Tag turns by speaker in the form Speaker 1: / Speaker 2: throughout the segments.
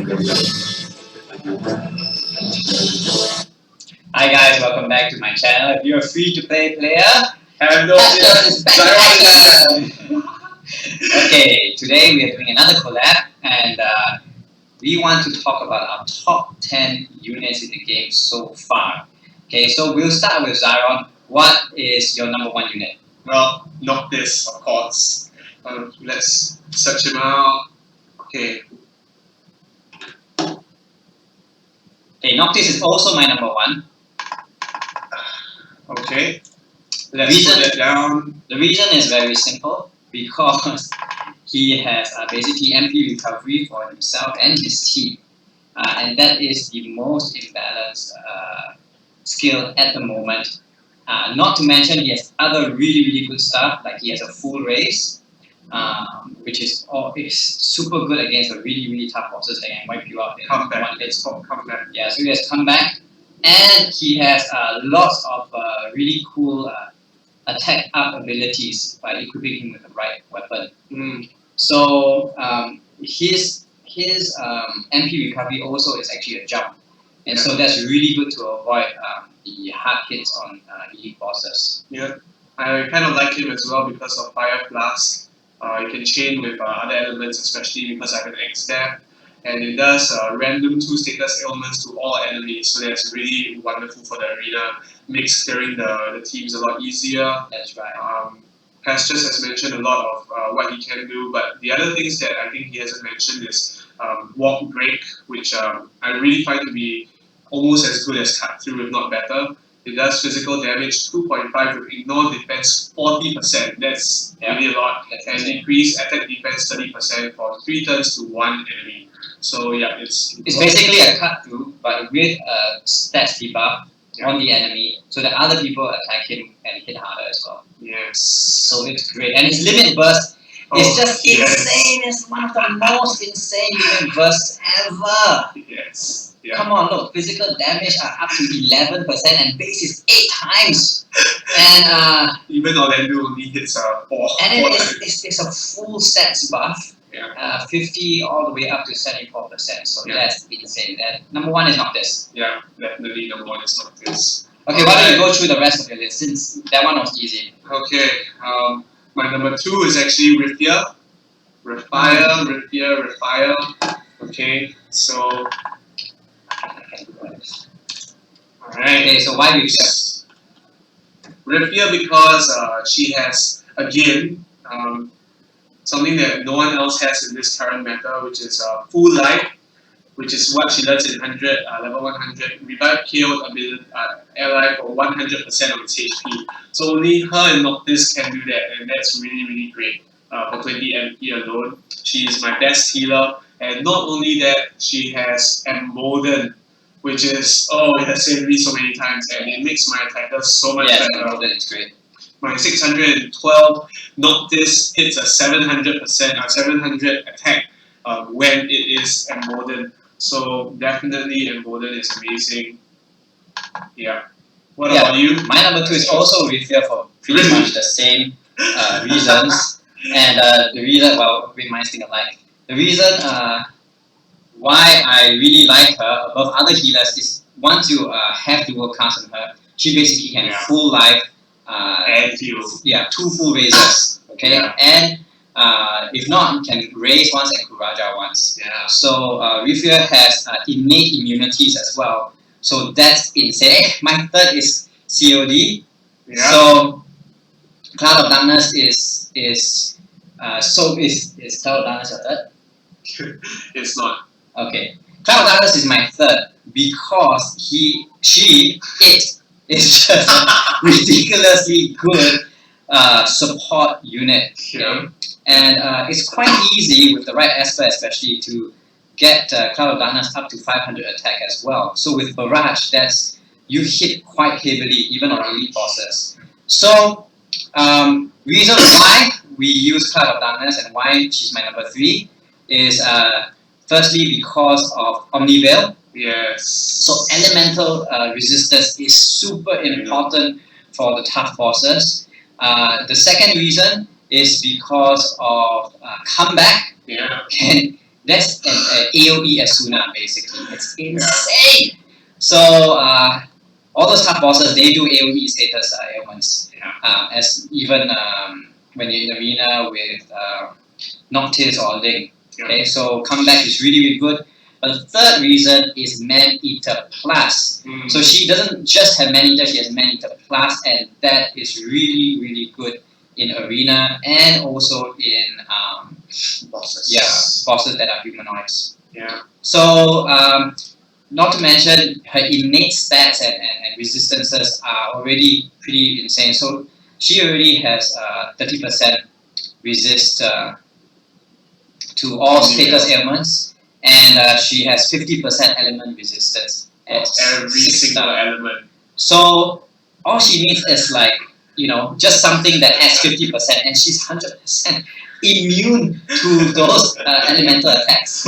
Speaker 1: Hi guys, welcome back to my channel. If you're a free-to-play player,
Speaker 2: And
Speaker 1: Pastures is back.
Speaker 2: Xyron.
Speaker 1: Okay, today we are doing another collab, and we want to talk about our top 10 units in the game so far. Okay, so we'll start with Xyron. What is your number one unit?
Speaker 2: Well, not this, of course. Let's search him out. Okay.
Speaker 1: Okay, Noctis is also my number one.
Speaker 2: Okay. Let's put that down.
Speaker 1: The reason is very simple, because he has basically MP recovery for himself and his team. And that is the most imbalanced skill at the moment. Not to mention he has other really good stuff, like he has a full race, which is super good against the really tough bosses that can wipe you out in one hit.
Speaker 2: It's called comeback.
Speaker 1: Yeah, so he has comeback, and he has lots of really cool attack up abilities by equipping him with the right weapon. So his MP recovery also is actually a jump, and so that's really good to avoid the hard hits on elite bosses.
Speaker 2: Yeah, I kind of like him as well because of Fire Blast. You can chain with other elements, especially because I have an X there. And it does random 2 status ailments to all enemies, so that's really wonderful for the arena. Makes clearing the teams a lot easier.
Speaker 1: That's right.
Speaker 2: Pastures has mentioned a lot of what he can do, but the other things that I think he hasn't mentioned is Walk Break, which I really find to be almost as good as Cut Through, if not better. It does physical damage 2.5 with ignore defense 40%. That's really a lot. And increase attack defense 30% for 3 turns to 1 enemy. So yeah, it's
Speaker 1: basically a cut through, but with a stats debuff on the enemy, so that other people attack him and hit harder as well.
Speaker 2: Yes.
Speaker 1: So it's great, and his limit burst is just insane. It's one of the most insane limit bursts ever.
Speaker 2: Yes. Yeah.
Speaker 1: Come on, look, physical damage are up to 11% and base is 8 times. And
Speaker 2: even Orlando only hits 4.
Speaker 1: And it's a full stats buff.
Speaker 2: Yeah.
Speaker 1: 50 all the way up to 74%. So that's insane. Number one is Noctis.
Speaker 2: Yeah, definitely number one is Noctis.
Speaker 1: Okay, why don't you go through the rest of your list, since that one was easy.
Speaker 2: Okay, my number 2 is actually Rifia. Rifia. Okay, so alright.
Speaker 1: Okay, so why Rifia?
Speaker 2: Rifia because she has, again, something that no one else has in this current meta, which is full life, which is what she does in 100, level 100. Revive killed ally for 100% of its HP. So only her and Noctis can do that, and that's really great for 20 MP alone. She is my best healer, and not only that, she has Embolden, which is, it has saved me so many times, and it makes my attackers so much better.
Speaker 1: Embolden is great.
Speaker 2: My 612 Noctis hits a 700% attack when it is Embolden. So definitely Embolden is amazing. Yeah. What about you?
Speaker 1: My number 2 is also Rifia for pretty much the same reasons. And the reason, well, we might think alike. The reason why I really like her above other healers is once you have dual cast on her, she basically can full life.
Speaker 2: And heal.
Speaker 1: Yeah, 2 full raises. Okay, and if not, can raise once and Kuraja once.
Speaker 2: Yeah.
Speaker 1: So Rifia has innate immunities as well. So that's insane. My third is COD.
Speaker 2: Yeah.
Speaker 1: So Cloud of Darkness is Cloud of Darkness your third?
Speaker 2: It's not.
Speaker 1: Okay. Cloud of Darkness is my third because it is just a ridiculously good support unit. Okay? And it's quite easy with the right aspect, especially to get Cloud of Darkness up to 500 attack as well. So with Barrage, you hit quite heavily even on elite bosses. So reason why we use Cloud of Darkness and why she's my number 3 is firstly because of Omniveil.
Speaker 2: Yes.
Speaker 1: So elemental resistance is super important for the tough bosses. The second reason is because of comeback.
Speaker 2: Yeah.
Speaker 1: That's an AOE Asuna basically. It's insane. So all those hard bosses, they do AOE status ailments. As even when you're in arena with Noctis or Ling. Okay, so comeback is really, really good. But the third reason is Man-Eater Plus. So she doesn't just have Man-Eater, she has Man-Eater Plus, and that is really, really good in arena and also in bosses that are humanoids. So not to mention her innate stats and resistances are already pretty insane. So she already has 30% resist to all status ailments, and she has 50% element resistance at
Speaker 2: every single element.
Speaker 1: So all she needs is like, just something that has 50%, and she's 100% immune to those elemental attacks.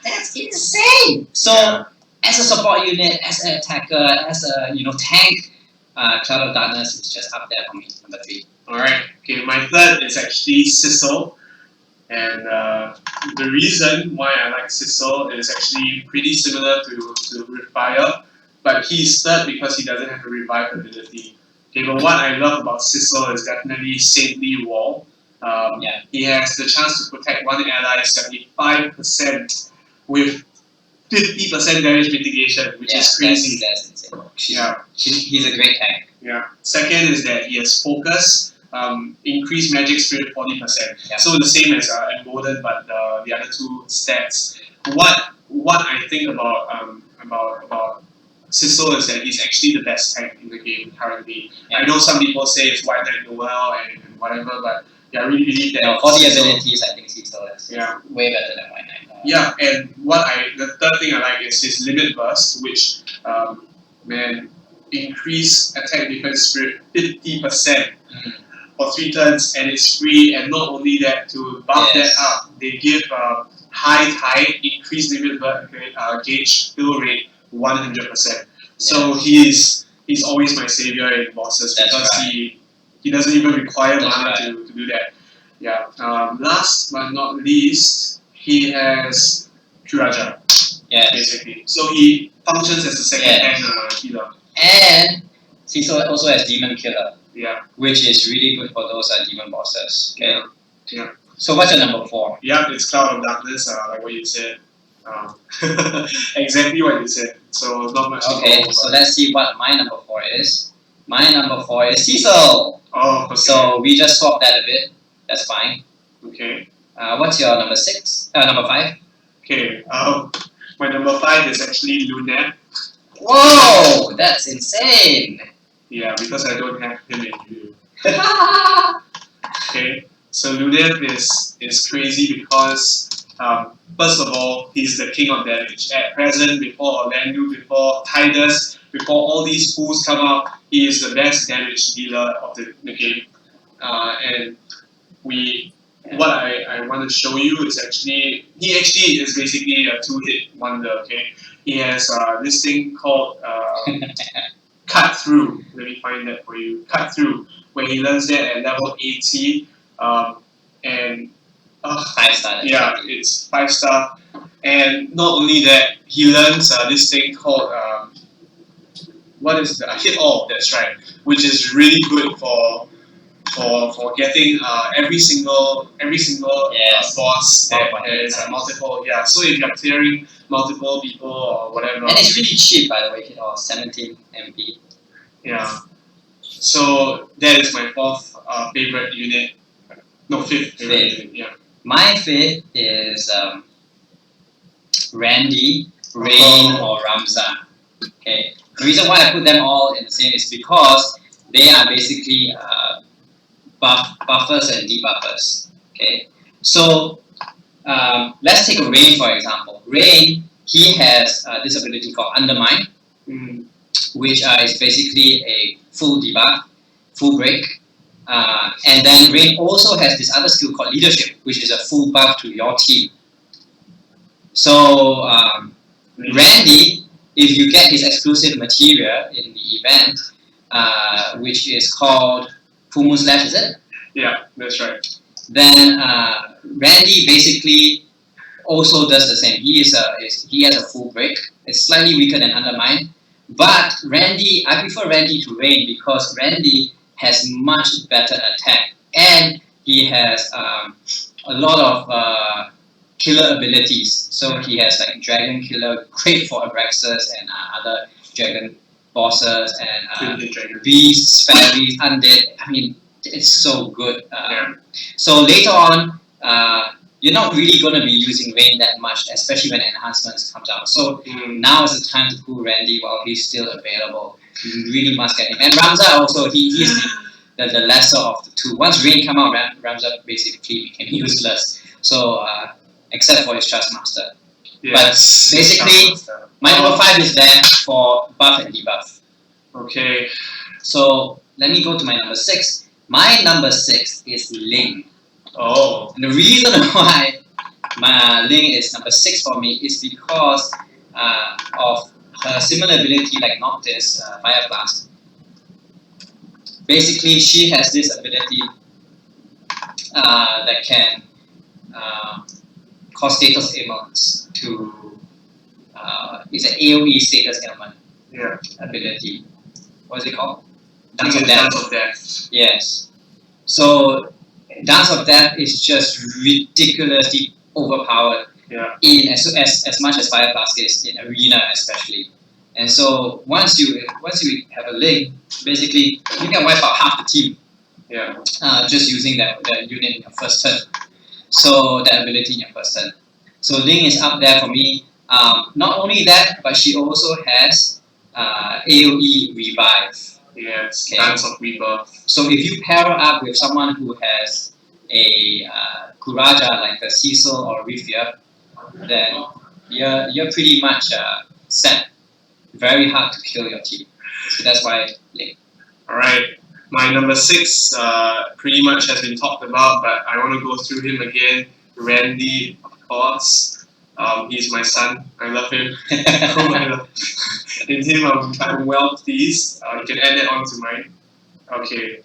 Speaker 1: That's insane. So as a support unit, as an attacker, as a tank, Cloud of Darkness is just up there for me, number 3.
Speaker 2: Alright, okay, my third is actually Sissel. And the reason why I like Sissel is actually pretty similar to Refire, but he's third because he doesn't have a revive ability. Okay, but what I love about Sissel is definitely Saintly Wall. He has the chance to protect one ally 75% with 50% damage mitigation, which is crazy.
Speaker 1: That's insane. He's a great tank.
Speaker 2: Second is that he has focus, increased magic spirit 40%. So the same as Emboldened, but the other two stats. What I think about Sissel is that he's actually the best tank in the game currently. I know some people say it's White Knight Noel and whatever, but I really believe that
Speaker 1: for the abilities, I think Sissel is way better than White Knight.
Speaker 2: And the third thing I like is his Limit Burst, which increase attack defense spirit 50% for 3 turns, and it's free. And not only that, to buff that up, they give high tide, increased limit gauge fill rate 100%. So he's always my savior in bosses because he doesn't even require mana to do that. Last but not least, he has Kuraja. Basically. So he functions as a second-hand healer.
Speaker 1: And Sissel also has Demon Killer. Which is really good for those demon bosses. So what's your number 4?
Speaker 2: It's Cloud of Darkness, like what you said. Exactly what you said. So not much.
Speaker 1: Okay, so let's see what my number 4 is. My number 4 is Sissel. So we just swapped that a bit. That's fine.
Speaker 2: Okay.
Speaker 1: What's your number 6? Number 5?
Speaker 2: Okay. My number 5 is actually Lunette.
Speaker 1: Whoa, that's insane.
Speaker 2: Because I don't have him in you. Okay, so Lunette is crazy because first of all, he's the king of damage. At present, before Orlando, before Tidus, before all these fools come out, he is the best damage dealer of the game. And what I want to show you is he is basically a 2-hit wonder. Okay, he has this thing called Cut Through. Let me find that for you. Cut Through, where he learns that at level 80, and
Speaker 1: 5-star.
Speaker 2: It's 5-star. And not only that, he learns this thing called Hit All. That's right, which is really good for getting every single boss that has multiple. So if you're clearing multiple people or whatever,
Speaker 1: and it's really cheap, by the way. 17 MP.
Speaker 2: So that is my 4th favorite unit. No, 5th favorite unit.
Speaker 1: My 5th is Randy, Rain, or Ramza. Okay. The reason why I put them all in the same is because they are basically buffers and debuffers. Okay. So let's take Rain for example. Rain, he has this ability called Undermine, which is basically a full debuff, full break. And then Rain also has this other skill called Leadership, which is a full buff to your team. So Randy, if you get his exclusive material in the event, which is called Full Moon Slash, is it?
Speaker 2: Yeah, that's right.
Speaker 1: Then Randy basically also does the same. He has a full break. It's slightly weaker than Undermine. But Randy, I prefer Randy to Rain because Randy has much better attack and he has a lot of killer abilities. So he has like Dragon Killer, great for Abraxas and other dragon bosses and beasts, fairies, undead. I mean, it's so good. So later on, you're not really going to be using Rain that much, especially when enhancements comes out. So now is the time to pull Randy while he's still available. You really must get him. And Ramza also, he's the lesser of the two. Once Rain come out, Ramza basically became useless. So except for his Trustmaster.
Speaker 2: Yeah,
Speaker 1: but basically, my number 5 is there for buff and debuff.
Speaker 2: Okay.
Speaker 1: So let me go to my number 6. My number 6 is Ling.
Speaker 2: Oh.
Speaker 1: And the reason why my Ling is number 6 for me is because of her similar ability like Noctis, Fire Blast. Basically, she has this ability that can cause status ailments to it's an AoE status ailment ability. What is it called? Dance of Death.
Speaker 2: Dance of Death.
Speaker 1: Yes. So Dance of Death is just ridiculously overpowered in as much as Fire Blast is in Arena especially. And so once you have a Ling, basically you can wipe out half the team. Just using that unit in your first turn. So that ability in your first turn. So Ling is up there for me. Not only that, but she also has AoE Revive.
Speaker 2: Yes, Dance of Rebirth.
Speaker 1: So if you pair her up with someone who has a Kuraja like a Cecil or Rifia, then you're pretty much set. Very hard to kill your team. So that's why Ling.
Speaker 2: Alright. My number 6 pretty much has been talked about, but I want to go through him again. Randy, of course. He's my son. I love him. In him, I'm well pleased. You can add that on to mine. Okay.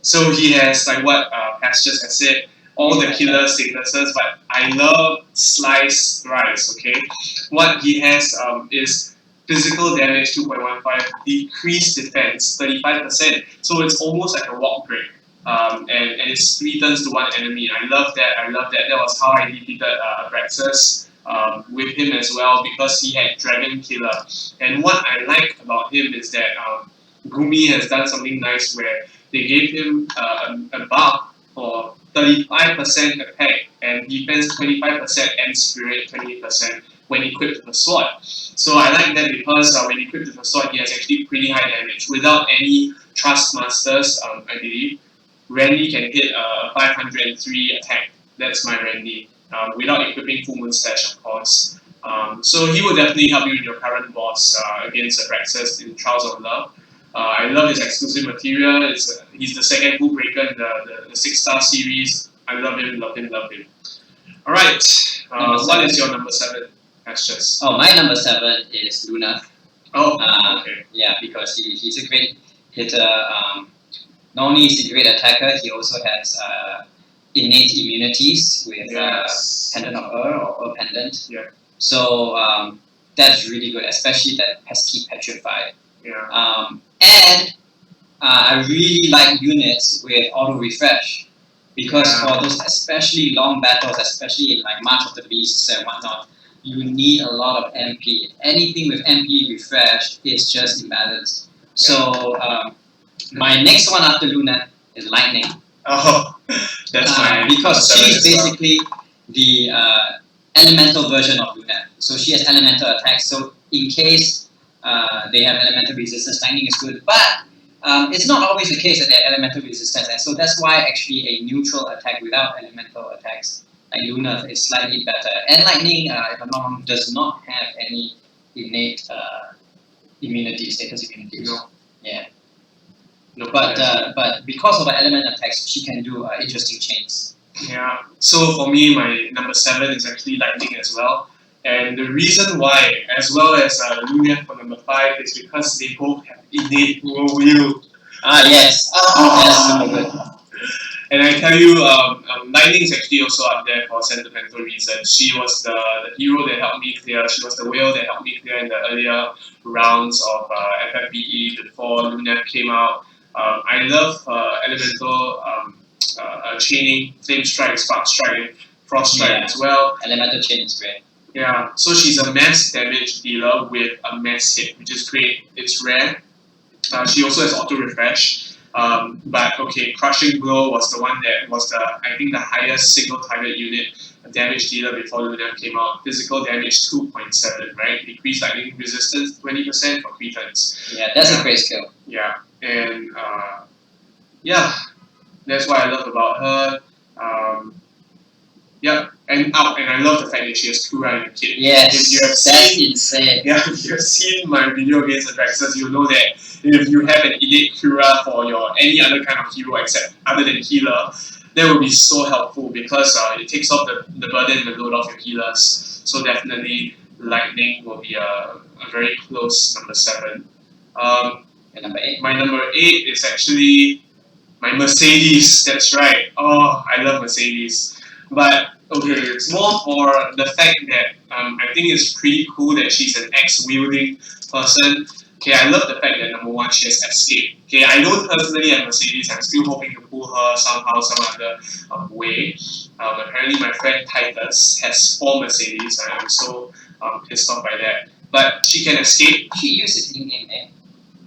Speaker 2: So he has, like what Pastures has said, all the killer statuses, but I love Slice Thrice, okay? What he has is physical damage 2.15, decreased defense 35%. So it's almost like a walk break. And it's 3 turns to 1 enemy. I love that. That was how I defeated Abraxas with him as well because he had Dragon Killer. And what I like about him is that Gumi has done something nice where they gave him a buff for 35% attack and defense 25% and spirit 20% when equipped with a sword. So I like that because when equipped with a sword, he has actually pretty high damage. Without any Trustmasters, I believe, Randy can hit a 503 attack. That's my Randy. Without equipping Full Moon Stash, of course. So he will definitely help you in your current boss against Abraxas in Trials of Love. I love his exclusive material. He's the second Rule Breaker in the 6-star series. I love him. Alright, what is your number 7? Pastures?
Speaker 1: Oh, my number 7 is Luna.
Speaker 2: Oh, okay.
Speaker 1: Yeah, because he's a great hitter. Not only is he a great attacker, he also has innate immunities with Pendant of or Pendant.
Speaker 2: Yeah.
Speaker 1: So that's really good, especially that pesky Petrify.
Speaker 2: Yeah.
Speaker 1: And I really like units with auto refresh because for those especially long battles, especially in like March of the Beasts and whatnot, you need a lot of MP. Anything with MP refresh is just imbalanced. So my next one after Luna is Lightning.
Speaker 2: Oh, that's my
Speaker 1: because she's basically the elemental version of Luna. So she has elemental attacks. So in case they have elemental resistance, Lightning is good. But it's not always the case that they have elemental resistance. And so that's why actually a neutral attack without elemental attacks like Luna is slightly better. And Lightning, if I'm not wrong, does not have any innate immunity, status immunities.
Speaker 2: No.
Speaker 1: Yeah. No, but because of her element attacks, she can do interesting chains.
Speaker 2: Yeah. So for me, my number 7 is actually Lightning as well. And the reason why, as well as Luna for number 5, is because they both have innate will.
Speaker 1: Yes. That's super good.
Speaker 2: And I tell you, Lightning is actually also up there for sentimental reasons. She was the hero that helped me clear. She was the whale that helped me clear in the earlier rounds of FFBE before Lunef came out. I love elemental chaining, flame strike, spark strike, and frost strike as well.
Speaker 1: Elemental chain is great.
Speaker 2: Yeah, so she's a mass damage dealer with a mass hit, which is great. It's rare. She also has auto refresh. But okay, Crushing Blow was the one that was I think the highest single target unit damage dealer before Lunef came out. Physical damage 2.7, right? Decreased lightning resistance 20% for 3 turns.
Speaker 1: Yeah, that's a great skill.
Speaker 2: Yeah, and yeah, that's what I love about her. Yeah, and I love the fact that she has Kura in the kit.
Speaker 1: Yes,
Speaker 2: if you have
Speaker 1: that's
Speaker 2: seen,
Speaker 1: insane.
Speaker 2: Yeah, if you have seen my video against the Draxus, you'll know that if you have an innate Kura for your any other kind of hero except other than healer, that will be so helpful because it takes off the burden and the load off your healers. So definitely Lightning will be a very close number 7.
Speaker 1: And number 8?
Speaker 2: My number 8 is actually my Mercedes. That's right. Oh, I love Mercedes. But okay, it's more for the fact that I think it's pretty cool that she's an axe-wielding person. Okay, I love the fact that number 1, she has escape. Okay, I don't personally have Mercedes. I'm still hoping to pull her somehow, some other way. Apparently, my friend Titus has 4 Mercedes. I'm so pissed off by that. But she can escape.
Speaker 1: She used his in-game name.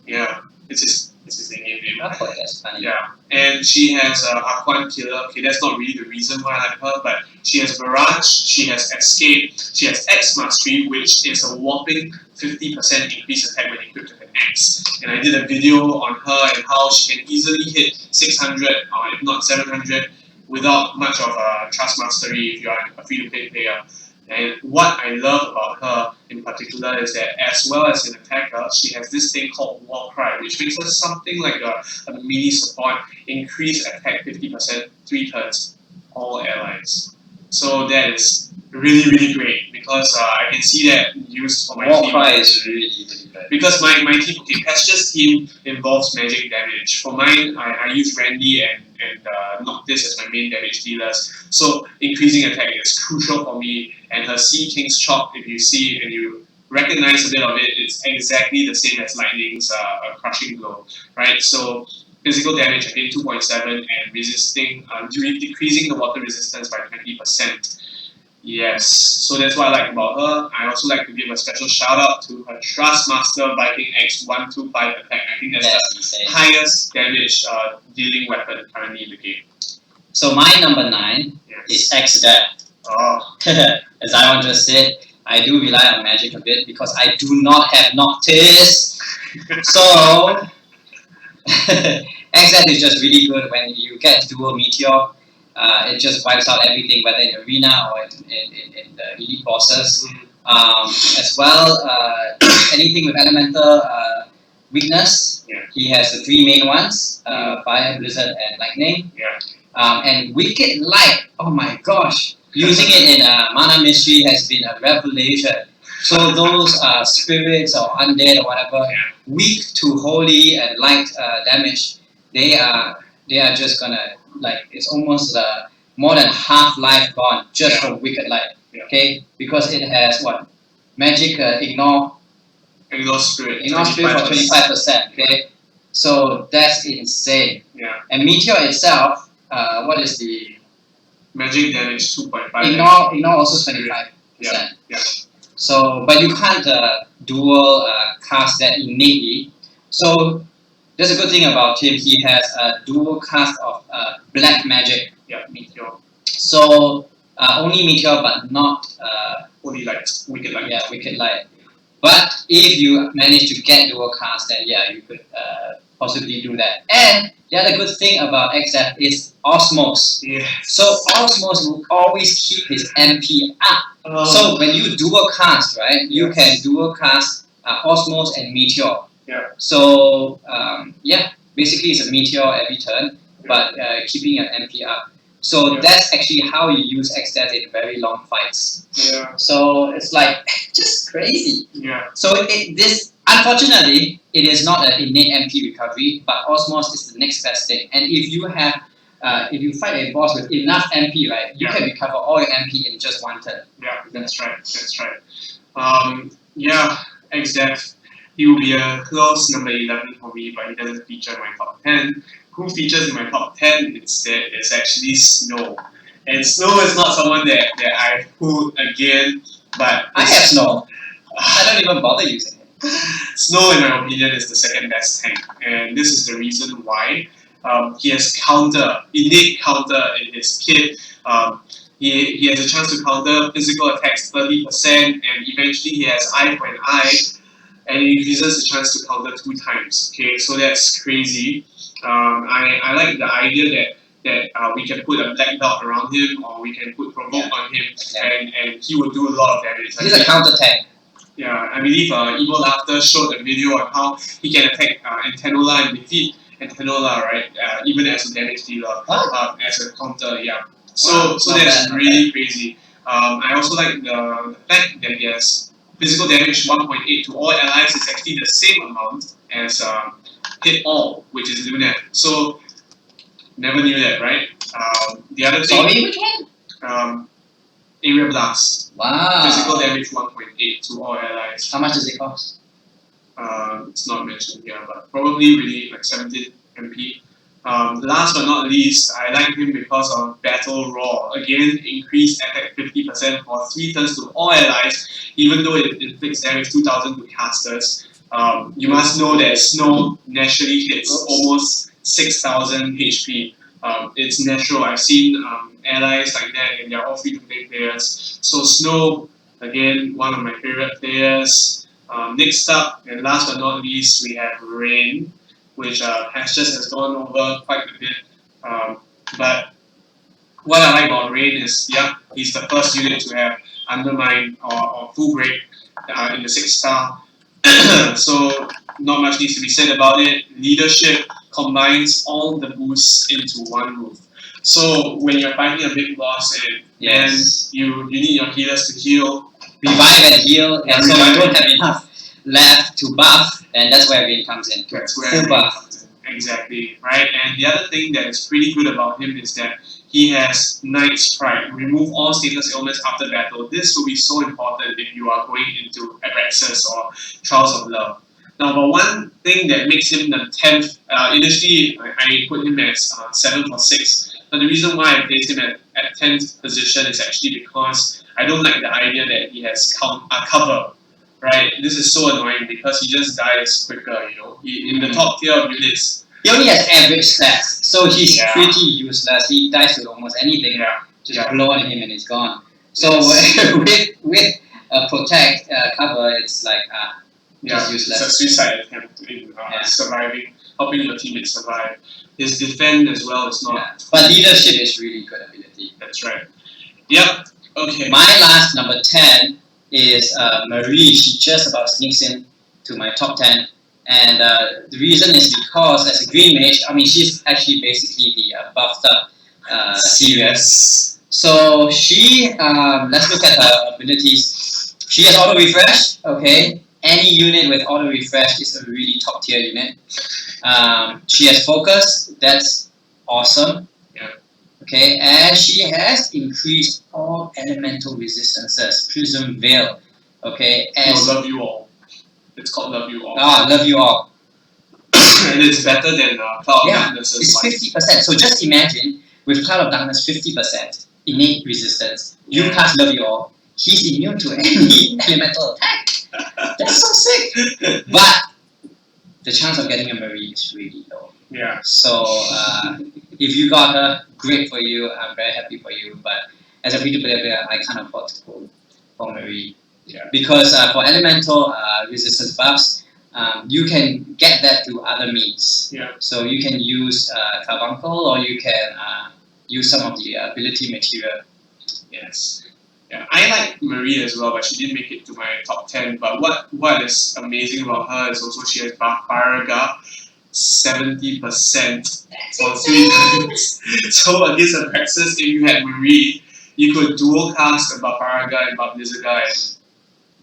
Speaker 2: Yeah, it's his in-game name.
Speaker 1: I thought that's funny.
Speaker 2: Yeah, and she has Aquan Killer. Okay, that's not really the reason why I like her, but she has Barrage, she has Escape, she has X Mastery, which is a whopping 50% increased attack when equipped with an X. And I did a video on her and how she can easily hit 600 or if not 700 without much of a Trust Mastery if you are a free-to-play player. And what I love about her in particular is that as well as an attacker, she has this thing called War Cry, which makes her something like a mini support, increase attack 50%, 3 turns, all allies. So that is really, really great because I can see that used for my
Speaker 1: War
Speaker 2: team.
Speaker 1: Cry is really, really good.
Speaker 2: Because my team, okay, Pastures team involves magic damage. For mine, I use Randy and Noctis as my main damage dealers. So increasing attack is crucial for me. And her Sea King's Chop, if you see and you recognize a bit of it, it's exactly the same as Lightning's Crushing Blow, right? So physical damage again 2.7 and resisting, decreasing the water resistance by 20%. Yes, so that's what I like about her. I also like to give a special shout out to her Trustmaster Viking X125 attack. I think that's
Speaker 1: insane.
Speaker 2: The highest damage dealing weapon currently in the game.
Speaker 1: So my number 9 is X-Death.
Speaker 2: Oh.
Speaker 1: As Xyron just said, I do rely on magic a bit because I do not have Noctis. So X-Death is just really good when you get dual Meteor. It just wipes out everything, whether in arena or in the elite bosses. As well, anything with elemental weakness, he has the 3 main ones, Fire, Blizzard, and Lightning. And Wicked Light, oh my gosh, using it in Mana Mystery has been a revelation. So those spirits or undead or whatever, weak to holy and light damage, they are just gonna, like, it's almost more than half life gone just from Wicked Light. Okay, because it has what? Magic ignore
Speaker 2: Spirit.
Speaker 1: Ignore Spirit for 25%. Okay, so that's insane. And Meteor itself, what is the
Speaker 2: magic damage 2.5?
Speaker 1: Ignore also 25%. So, but you can't dual cast that innately. So that's a good thing about him. He has a dual cast of black magic.
Speaker 2: Meteor.
Speaker 1: So only Meteor, but not
Speaker 2: only Light. Wicked Light.
Speaker 1: Yeah, Wicked Light. But if you manage to get dual cast, then yeah, you could possibly do that. And the other good thing about XF is Osmos. So Osmos will always keep his MP up. So when you dual cast, right, you can dual cast Osmos and Meteor. So basically it's a Meteor every turn, but keeping an MP up. So that's actually how you use X-Death in very long fights. So it's like just crazy. So this unfortunately it is not an innate MP recovery, but Osmos is the next best thing. And if you have if you fight a boss with enough MP, right, you can recover all your MP in just one turn.
Speaker 2: Yeah, that's right. That's right. Yeah, exact. He will be a close number 11 for me, but he doesn't feature in my top 10. Who features in my top 10 instead is actually Snow. And Snow is not someone that I pulled again, but
Speaker 1: I have Snow. I don't even bother using it.
Speaker 2: Snow, in my opinion, is the second best tank, and this is the reason why. He has innate counter in his kit. He has a chance to counter physical attacks 30%, and eventually he has eye for an eye, and it increases the chance to counter 2 times. Okay, so that's crazy. I like the idea that we can put a black dot around him, or we can put provoke on him, and he will do a lot of damage.
Speaker 1: He's a counter tank.
Speaker 2: Yeah, I believe Evil Laughter showed a video on how he can attack Antanola and defeat Antanola, right? Even as a damage dealer, as a counter, yeah. So that's really crazy. I also like the fact that he has physical damage 1.8 to all allies is actually the same amount as hit all, which is Lunet. So never knew that, right? The other thing.
Speaker 1: Sorry, which one?
Speaker 2: Area Blast.
Speaker 1: Wow.
Speaker 2: Physical damage 1.8 to all allies.
Speaker 1: How much does it cost?
Speaker 2: It's not mentioned here, but probably really like 17 MP. Last but not least, I like him because of Battle Roar. Again, increased attack 50% for 3 turns to all allies, even though it inflicts damage 2000 to casters. You must know that Snow naturally hits almost 6000 HP. It's natural. I've seen allies like that, and they're all free-to-play players. So Snow, again, one of my favorite players. Next up, and last but not least, we have Rain, which Pastures has gone over quite a bit. But what I like about Rain is, he's the first unit to have Undermine or Full Break in the 6-star. So not much needs to be said about it. Leadership combines all the boosts into one move. So when you're fighting a big boss and you need your healers to heal,
Speaker 1: revive and heal, and so you don't have enough left to buff, and that's where Rain comes in.
Speaker 2: That's where Rain comes in. Exactly, right? And the other thing that is pretty good about him is that he has Knight's Pride. Remove all status ailments after battle. This will be so important if you are going into Abraxas or Trials of Love. Now, but one thing that makes him the 10th, initially I put him as 7 or 6. But the reason why I placed him at 10th position is actually because I don't like the idea that he has cover. Right? This is so annoying because he just dies quicker, you know. In the top tier of units,
Speaker 1: he only has average stats, so he's pretty useless. He dies with almost anything. Just blow on him and he's gone. So with protect cover, it's like just useless.
Speaker 2: It's a suicide attempt in surviving, helping your teammates survive. His defend as well is not.
Speaker 1: But leadership is really good ability.
Speaker 2: That's right. Yep. Okay.
Speaker 1: My last number 10 is Marie. She just about sneaks in to my top 10. And the reason is because as a green mage, I mean, she's actually basically the buffed up Sirius. So she, let's look at her abilities. She has auto refresh, okay. Any unit with auto refresh is a really top tier unit. She has focus, that's awesome. Okay, and she has increased all elemental resistances. Prism Veil. Okay, and
Speaker 2: Love You All. It's called Love You All.
Speaker 1: Love You All.
Speaker 2: And it's better than Cloud of Darkness.
Speaker 1: It's 50%. So just imagine with Cloud of Darkness 50% innate resistance. You cast Love You All. He's immune to any elemental attack. That's so sick. But the chance of getting a Marie is really low.
Speaker 2: Yeah.
Speaker 1: So if you got her, great for you. I'm very happy for you. But as a free-to-play player, I can't afford to go for Marie.
Speaker 2: Yeah.
Speaker 1: Because for elemental resistance buffs, you can get that through other means.
Speaker 2: Yeah.
Speaker 1: So you can use Carbuncle, or you can use some of the ability material.
Speaker 2: Yes. Yeah, I like Marie as well, but she didn't make it to my top 10. But what is amazing about her is also she has Bafaraga 70% for 3 turns. So against Abraxas, if you had Marie, you could dual cast a Bafaraga and Bablizaga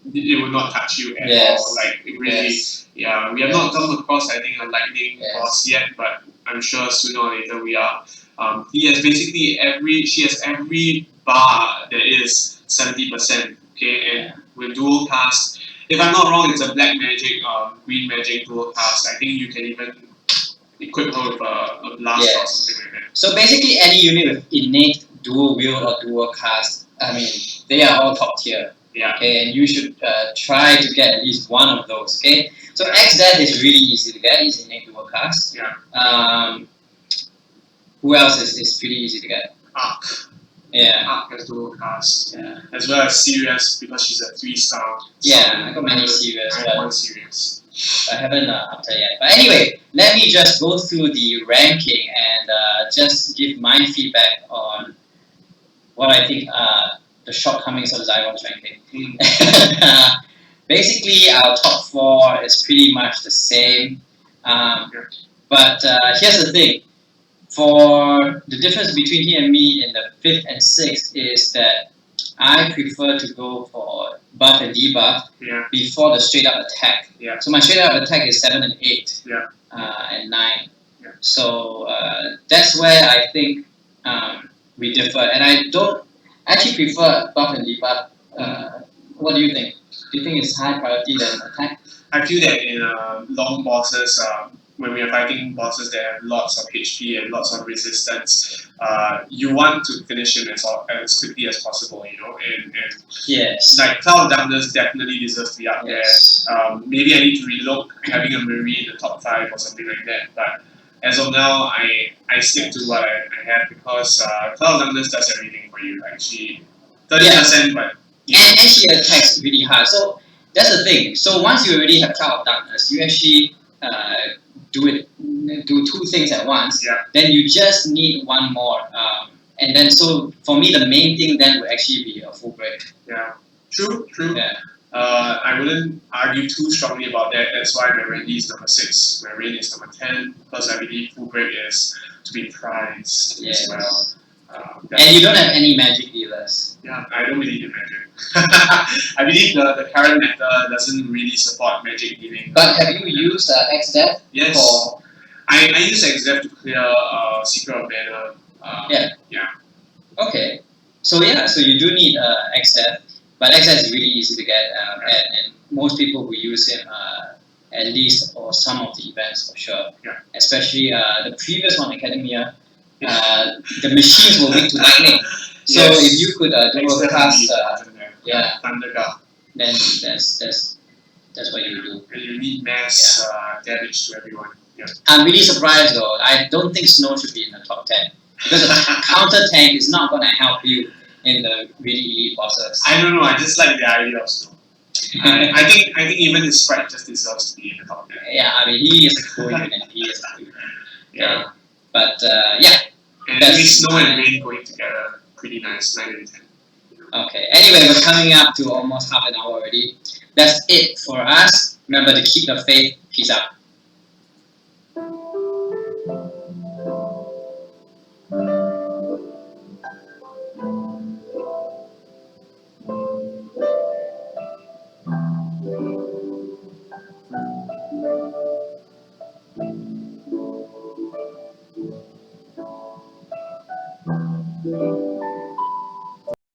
Speaker 2: and it will not touch you at
Speaker 1: Yes.
Speaker 2: all. Like it really,
Speaker 1: Yes.
Speaker 2: yeah. We have not come across, I think, a lightning
Speaker 1: Yes.
Speaker 2: boss yet, but I'm sure sooner or later we are. He has basically she has every bar that is 70%. Okay, and with dual cast. If I'm not wrong, it's a black magic, green magic dual cast. I think you can even equip her with a blast or
Speaker 1: Yes.
Speaker 2: something like that.
Speaker 1: So basically, any unit with innate dual wield or dual cast, I mean, they are all top tier.
Speaker 2: Yeah.
Speaker 1: Okay, and you should try to get at least one of those. Okay, so XZ is really easy to get. It's innate dual cast.
Speaker 2: Yeah.
Speaker 1: Who else is pretty easy to get?
Speaker 2: Arc.
Speaker 1: Yeah.
Speaker 2: Arc has dual cast.
Speaker 1: Yeah.
Speaker 2: As well as Sirius because she's a 3-star.
Speaker 1: Yeah, I got many Sirius,
Speaker 2: I have
Speaker 1: but
Speaker 2: one Sirius.
Speaker 1: I haven't upped her yet. But anyway, let me just go through the ranking and just give my feedback on what I think are the shortcomings of Xyron's ranking. Basically, our top 4 is pretty much the same. But here's the thing. For the difference between he and me in the 5th and 6th is that I prefer to go for buff and debuff before the straight up attack.
Speaker 2: Yeah.
Speaker 1: So my straight up attack is 7 and 8
Speaker 2: Yeah.
Speaker 1: and 9.
Speaker 2: Yeah.
Speaker 1: So that's where I think we differ. And I don't actually prefer buff and debuff. What do you think? Do you think it's high priority than attack?
Speaker 2: I feel that in long bosses, when we are fighting bosses that have lots of HP and lots of resistance, you want to finish him as quickly as possible, you know. And
Speaker 1: Yes.
Speaker 2: like Cloud of Darkness definitely deserves to be up
Speaker 1: Yes.
Speaker 2: there. Maybe I need to relook having a Marie in the top 5 or something like that. But as of now, I stick to what I have because Cloud of Darkness does everything for you. Like she 30%, but
Speaker 1: And she attacks really hard. So that's the thing. So once you already have Cloud of Darkness, you actually do 2 things at once.
Speaker 2: Yeah.
Speaker 1: Then you just need one more. And then so for me, the main thing then would actually be a full break.
Speaker 2: Yeah. True.
Speaker 1: Yeah.
Speaker 2: I wouldn't argue too strongly about that. That's why my Randy is number 6, my Rain is number 10, because I believe full break is to be prized
Speaker 1: Yes.
Speaker 2: as well.
Speaker 1: And you don't have any magic healers.
Speaker 2: Yeah, I don't believe in magic. I believe the current meta doesn't really support magic healing.
Speaker 1: But have you used XDeath?
Speaker 2: Yes.
Speaker 1: For...
Speaker 2: I use XF to clear Secret of Mana.
Speaker 1: Okay. So you do need XF, but XF is really easy to get, and most people who use him at least for some of the events for sure.
Speaker 2: Yeah.
Speaker 1: Especially the previous one, Academia, the machines were weak to lightning. So if you could do a cast,
Speaker 2: Thunder Guard,
Speaker 1: then that's what you do.
Speaker 2: and you need mass damage to everyone. Yeah.
Speaker 1: I'm really surprised though. I don't think Snow should be in the top 10 because a counter tank is not going to help you in the really elite bosses.
Speaker 2: I don't know. I just like the idea of Snow. I think even his sprite just deserves to be in the top 10.
Speaker 1: Yeah, I mean he is a cool unit. He is a cool unit.
Speaker 2: Yeah.
Speaker 1: But
Speaker 2: And at least Snow and Rain going together, pretty nice. 9 and 10.
Speaker 1: Okay. Anyway, we're coming up to almost half an hour already. That's it for us. Remember to keep the faith. Peace out.